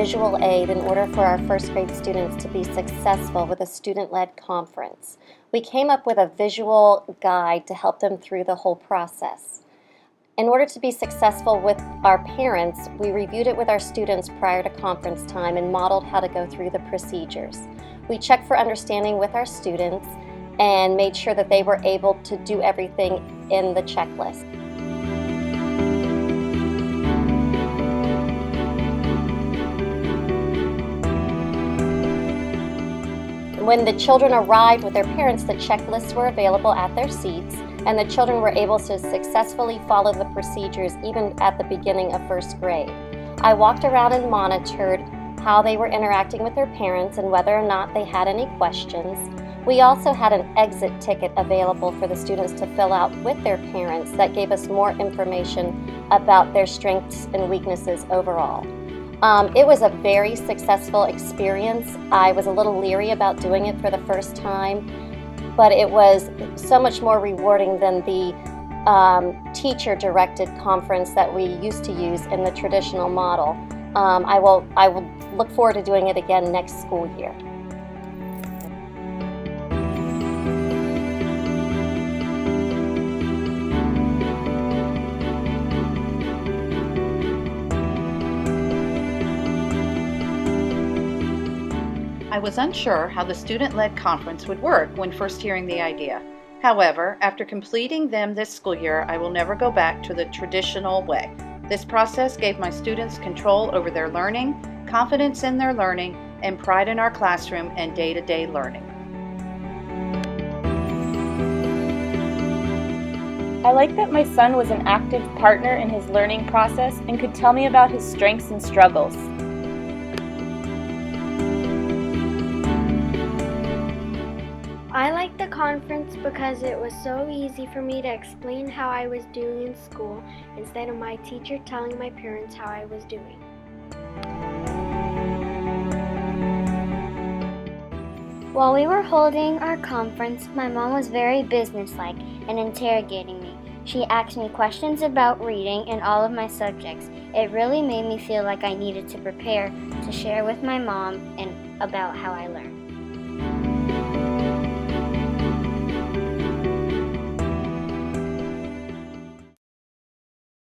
visual aid in order for our first grade students to be successful with a student-led conference. We came up with a visual guide to help them through the whole process. In order to be successful with our parents, we reviewed it with our students prior to conference time and modeled how to go through the procedures. We checked for understanding with our students and made sure that they were able to do everything in the checklist. When the children arrived with their parents, the checklists were available at their seats, and the children were able to successfully follow the procedures even at the beginning of first grade. I walked around and monitored how they were interacting with their parents and whether or not they had any questions. We also had an exit ticket available for the students to fill out with their parents that gave us more information about their strengths and weaknesses overall. It was a very successful experience. I was a little leery about doing it for the first time, but it was so much more rewarding than the teacher-directed conference that we used to use in the traditional model. I will look forward to doing it again next school year. I was unsure how the student-led conference would work when first hearing the idea. However, after completing them this school year, I will never go back to the traditional way. This process gave my students control over their learning, confidence in their learning, and pride in our classroom and day-to-day learning. I like that my son was an active partner in his learning process and could tell me about his strengths and struggles. I liked the conference because it was so easy for me to explain how I was doing in school instead of my teacher telling my parents how I was doing. While we were holding our conference, my mom was very businesslike and interrogating me. She asked me questions about reading and all of my subjects. It really made me feel like I needed to prepare to share with my mom and about how I learned.